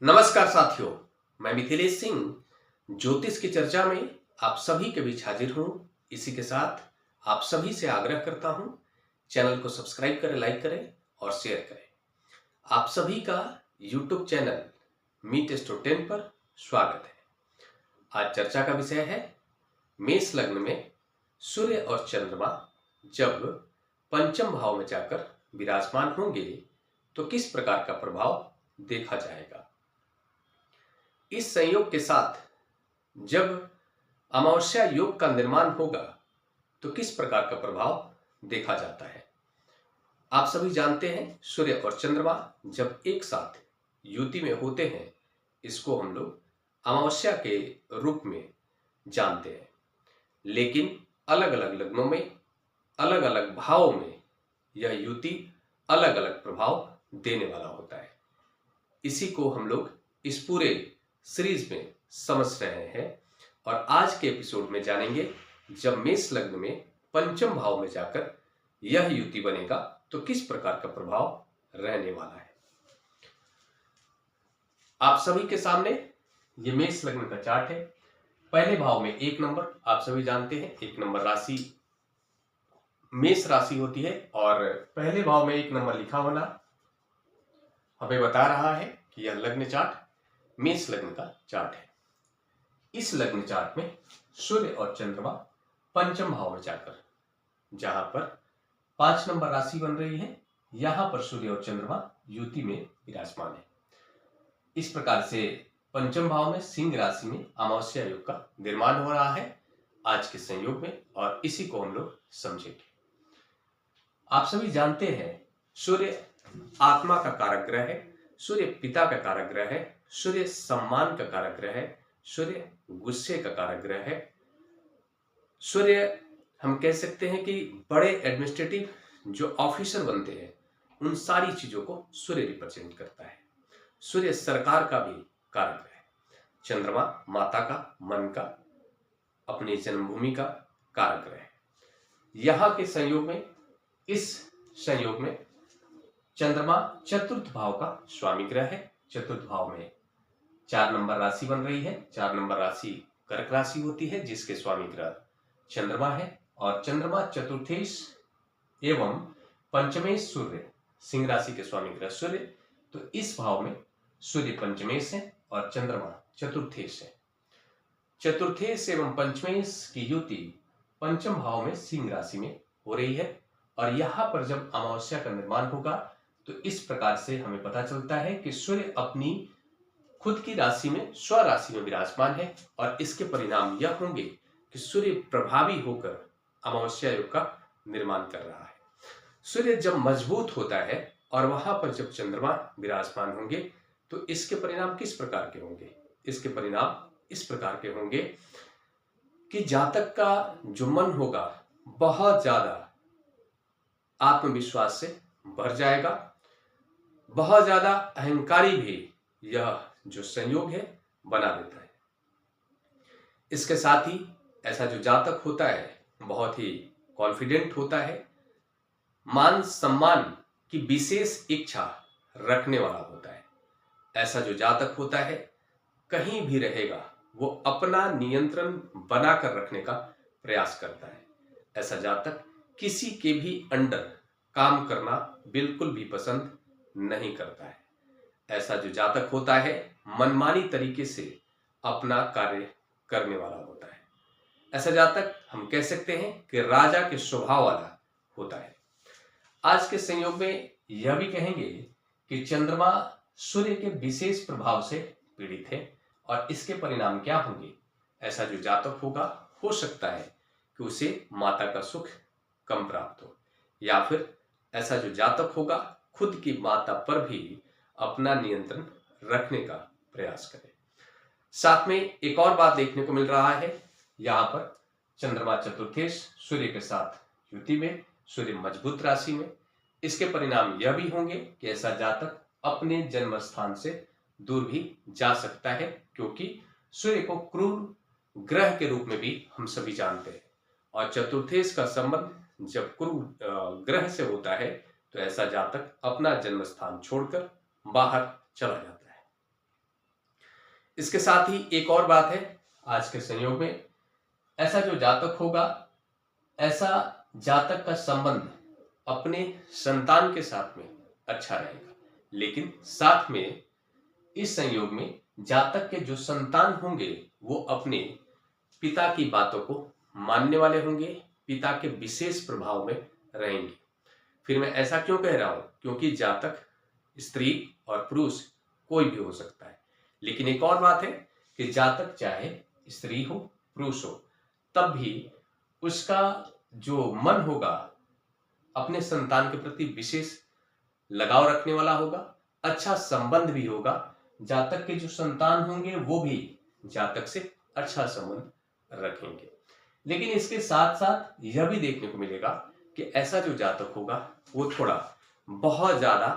नमस्कार साथियों, मैं मिथिलेश सिंह ज्योतिष की चर्चा में आप सभी के बीच हाजिर हूं। इसी के साथ आप सभी से आग्रह करता हूं, चैनल को सब्सक्राइब करें, लाइक करें और शेयर करें। आप सभी का यूट्यूब चैनल मीट एस्ट्रो 10 पर स्वागत है। आज चर्चा का विषय है मेष लग्न में सूर्य और चंद्रमा जब पंचम भाव में जाकर विराजमान होंगे तो किस प्रकार का प्रभाव देखा जाएगा। इस संयोग के साथ जब अमावस्या योग का निर्माण होगा तो किस प्रकार का प्रभाव देखा जाता है। आप सभी जानते हैं सूर्य और चंद्रमा जब एक साथ युति में होते हैं, इसको हम लोग अमावस्या के रूप में जानते हैं। लेकिन अलग अलग लग्नों में, अलग अलग भावों में यह युति अलग अलग प्रभाव देने वाला होता है। इसी को हम लोग इस पूरे सीरीज में समझ रहे हैं और आज के एपिसोड में जानेंगे जब मेष लग्न में पंचम भाव में जाकर यह युति बनेगा तो किस प्रकार का प्रभाव रहने वाला है। आप सभी के सामने ये मेष लग्न का चार्ट है। पहले भाव में 1 नंबर, आप सभी जानते हैं 1 नंबर राशि मेष राशि होती है और पहले भाव में 1 नंबर लिखा होना हमें बता रहा है कि यह लग्न चार्ट मेष लग्न का चार्ट है। इस लग्न चार्ट में सूर्य और चंद्रमा पंचम भाव में जाकर जहां पर 5 नंबर राशि बन रही है, यहां पर सूर्य और चंद्रमा युति में विराजमान है। इस प्रकार से पंचम भाव में सिंह राशि में अमावस्या योग का निर्माण हो रहा है आज के संयोग में और इसी को हम लोग समझेंगे। आप सभी जानते हैं सूर्य आत्मा का कारक ग्रह है, सूर्य पिता का कारक ग्रह है, सूर्य सम्मान का कारक ग्रह है, सूर्य गुस्से का कारक ग्रह है। सूर्य हम कह सकते हैं कि बड़े एडमिनिस्ट्रेटिव जो ऑफिसर बनते हैं उन सारी चीजों को सूर्य रिप्रेजेंट करता है। सूर्य सरकार का भी कारक है। चंद्रमा माता का, मन का, अपनी जन्मभूमि का कारक ग्रह है। यहां के संयोग में, इस संयोग में चंद्रमा चतुर्थ भाव का स्वामी ग्रह है। चतुर्थ भाव में 4 नंबर राशि बन रही है। 4 नंबर राशि कर्क राशि होती है जिसके स्वामी ग्रह चंद्रमा है और चंद्रमा चतुर्थेश एवं पंचमेश सूर्य, सिंह राशि के स्वामी ग्रह सूर्य, तो इस भाव में सूर्य पंचमेश है और चंद्रमा चतुर्थेश है। चतुर्थेश एवं पंचमेश की युति पंचम भाव में सिंह राशि में हो रही है और यहां पर जब अमावस्या का निर्माण होगा तो इस प्रकार से हमें पता चलता है कि सूर्य अपनी खुद की राशि में, स्व राशि में विराजमान है और इसके परिणाम यह होंगे कि सूर्य प्रभावी होकर अमावस्या योग का निर्माण कर रहा है। सूर्य जब मजबूत होता है और वहां पर जब चंद्रमा विराजमान होंगे तो इसके परिणाम किस प्रकार के होंगे। इसके परिणाम इस प्रकार के होंगे कि जातक का जो मन होगा बहुत ज्यादा आत्मविश्वास से भर जाएगा, बहुत ज्यादा अहंकारी भी यह जो संयोग है बना देता है। इसके साथ ही ऐसा जो जातक होता है बहुत ही कॉन्फिडेंट होता है, मान सम्मान की विशेष इच्छा रखने वाला होता है। ऐसा जो जातक होता है कहीं भी रहेगा वो अपना नियंत्रण बनाकर रखने का प्रयास करता है। ऐसा जातक किसी के भी अंडर काम करना बिल्कुल भी पसंद नहीं करता है। ऐसा जो जातक होता है मनमानी तरीके से अपना कार्य करने वाला होता है। ऐसा जातक हम कह सकते हैं कि राजा के स्वभाव वाला होता है। आज के संयोग में यह भी कहेंगे कि चंद्रमा सूर्य के विशेष प्रभाव से पीड़ित है और इसके परिणाम क्या होंगे। ऐसा जो जातक होगा हो सकता है कि उसे माता का सुख कम प्राप्त हो या फिर ऐसा जो जातक होगा खुद की माता पर भी अपना नियंत्रण रखने का प्रयास करे। साथ में एक और बात देखने को मिल रहा है, यहाँ पर चंद्रमा चतुर्थेश सूर्य के साथ युति में, सूर्य मजबूत राशि में। इसके परिणाम यह भी होंगे कि ऐसा जातक अपने जन्म स्थान से दूर भी जा सकता है क्योंकि सूर्य को क्रूर ग्रह के रूप में भी हम सभी जानते हैं और चतुर्थेश का संबंध जब क्रूर ग्रह से होता है तो ऐसा जातक अपना जन्म स्थान छोड़कर बाहर चला जाता है। इसके साथ ही एक और बात है आज के संयोग में, ऐसा जो जातक होगा, ऐसा जातक का संबंध अपने संतान के साथ में अच्छा रहेगा। लेकिन साथ में इस संयोग में जातक के जो संतान होंगे वो अपने पिता की बातों को मानने वाले होंगे, पिता के विशेष प्रभाव में रहेंगे। फिर मैं ऐसा क्यों कह रहा हूं? क्योंकि जातक स्त्री और पुरुष कोई भी हो सकता है। लेकिन एक और बात है कि जातक चाहे स्त्री हो पुरुष हो, तब भी उसका जो मन होगा अपने संतान के प्रति विशेष लगाव रखने वाला होगा, अच्छा संबंध भी होगा। जातक के जो संतान होंगे वो भी जातक से अच्छा संबंध रखेंगे। लेकिन इसके साथ साथ यह भी देखने को मिलेगा कि ऐसा जो जातक होगा वो थोड़ा बहुत ज्यादा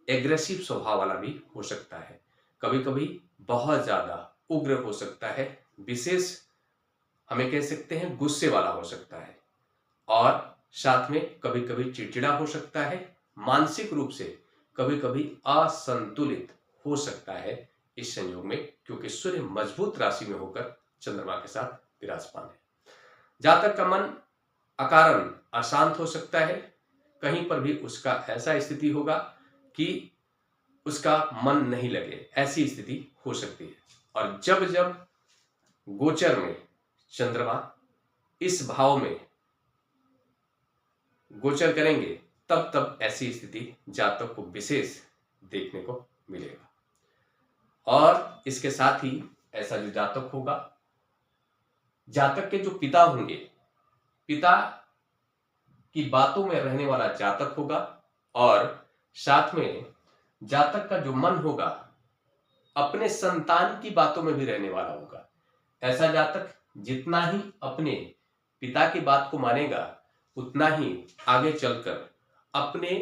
एग्रेसिव स्वभाव वाला भी हो सकता है, कभी कभी बहुत ज्यादा उग्र हो सकता है, विशेष हमें कह सकते हैं गुस्से वाला हो सकता है, और साथ में कभी कभी चिड़चिड़ा हो सकता है, मानसिक रूप से कभी कभी असंतुलित हो सकता है इस संयोग में, क्योंकि सूर्य मजबूत राशि में होकर चंद्रमा के साथ विराजमान है। जातक का मन अकारण अशांत हो सकता है, कहीं पर भी उसका ऐसा स्थिति होगा कि उसका मन नहीं लगे, ऐसी स्थिति हो सकती है। और जब जब गोचर में चंद्रमा इस भाव में गोचर करेंगे तब तब ऐसी स्थिति जातक को विशेष देखने को मिलेगा। और इसके साथ ही ऐसा जो जातक होगा, जातक के जो पिता होंगे, पिता की बातों में रहने वाला जातक होगा, और साथ में जातक का जो मन होगा अपने संतान की बातों में भी रहने वाला होगा। ऐसा जातक जितना ही अपने पिता की बात को मानेगा उतना ही आगे चलकर अपने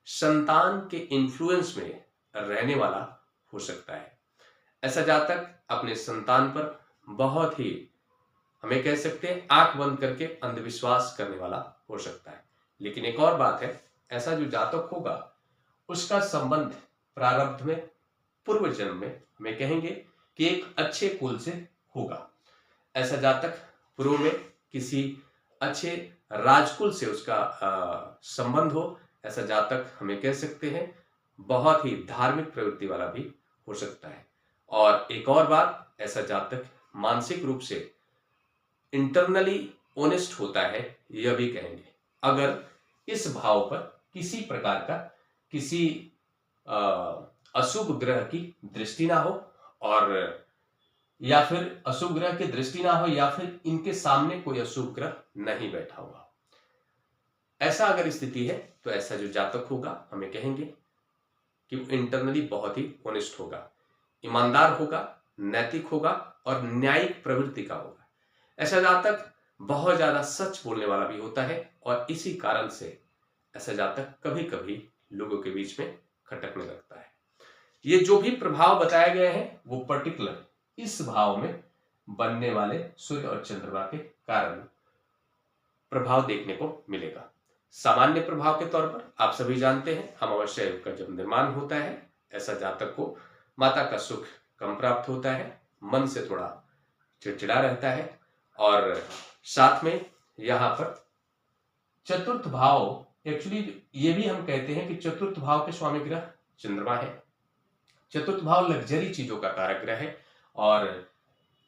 संतान के इन्फ्लुएंस में रहने वाला हो सकता है। ऐसा जातक अपने संतान पर बहुत ही हमें कह सकते हैं आंख बंद करके अंधविश्वास करने वाला हो सकता है। लेकिन एक और बात है, ऐसा जो जातक होगा उसका संबंध प्रारब्ध में, पूर्व जन्म में हमें कहेंगे कि एक अच्छे कुल से होगा। ऐसा जातक पूर्व में किसी अच्छे राजकुल से उसका संबंध हो, ऐसा जातक हमें कह सकते हैं बहुत ही धार्मिक प्रवृत्ति वाला भी हो सकता है। और एक और बात, ऐसा जातक मानसिक रूप से इंटरनली ऑनेस्ट होता है, यह भी कहेंगे। अगर इस भाव पर किसी प्रकार का किसी अशुभ ग्रह की दृष्टि ना हो, और या फिर अशुभ ग्रह की दृष्टि ना हो, या फिर इनके सामने कोई अशुभ ग्रह नहीं बैठा हुआ, ऐसा अगर स्थिति है तो ऐसा जो जातक होगा हमें कहेंगे कि वो इंटरनली बहुत ही ऑनेस्ट होगा, ईमानदार होगा, नैतिक होगा और न्यायिक प्रवृत्ति का होगा। ऐसा जातक बहुत ज्यादा सच बोलने वाला भी होता है, और इसी कारण से ऐसा जातक कभी कभी लोगों के बीच में खटकने लगता है। ये जो भी प्रभाव बताए गए हैं वो पर्टिकुलर इस भाव में बनने वाले सूर्य और चंद्रमा के कारण प्रभाव देखने को मिलेगा। सामान्य प्रभाव के तौर पर आप सभी जानते हैं अमावस्या योग का जब निर्माण होता है, ऐसा जातक को माता का सुख कम प्राप्त होता है, मन से थोड़ा चिड़चिड़ा रहता है, और साथ में यहाँ पर चतुर्थ भाव, एक्चुअली ये भी हम कहते हैं कि चतुर्थ भाव के स्वामी ग्रह चंद्रमा है। चतुर्थ भाव लग्जरी चीजों का कारक ग्रह है, और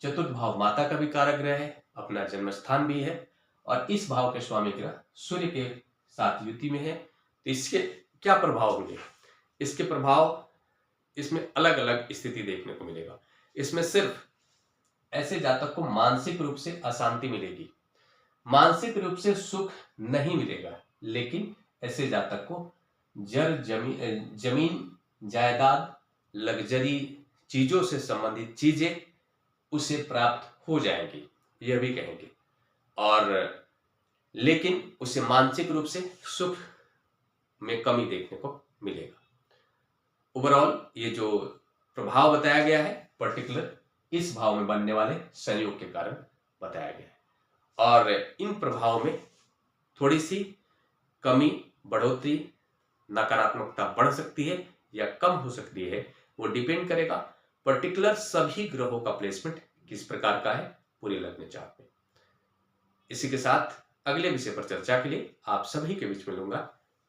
चतुर्थ भाव माता का भी कारक ग्रह है, अपना जन्म स्थान भी है, और इस भाव के स्वामी ग्रह सूर्य के साथ युति में है। तो इसके क्या प्रभाव होंगे? इसके प्रभाव इसमें अलग अलग स्थिति देखने को मिलेगा। इसमें सिर्फ ऐसे जातक को मानसिक रूप से अशांति मिलेगी, मानसिक रूप से सुख नहीं मिलेगा, लेकिन ऐसे जातक को जमीन जायदाद लग्जरी चीजों से संबंधित चीजें उसे प्राप्त हो जाएंगी, यह भी कहेंगे। और लेकिन उसे मानसिक रूप से सुख में कमी देखने को मिलेगा। ओवरऑल ये जो प्रभाव बताया गया है पर्टिकुलर इस भाव में बनने वाले संयोग के कारण बताया गया है, और इन प्रभाव में थोड़ी सी कमी, बढ़ोतरी, नकारात्मकता बढ़ सकती है या कम हो सकती है, वो डिपेंड करेगा पर्टिकुलर सभी ग्रहों का प्लेसमेंट किस प्रकार का है पूरे लग्न चार्ट में। इसी के साथ अगले विषय पर चर्चा के लिए आप सभी के बीच में लूंगा।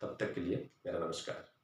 तब तक के लिए मेरा नमस्कार।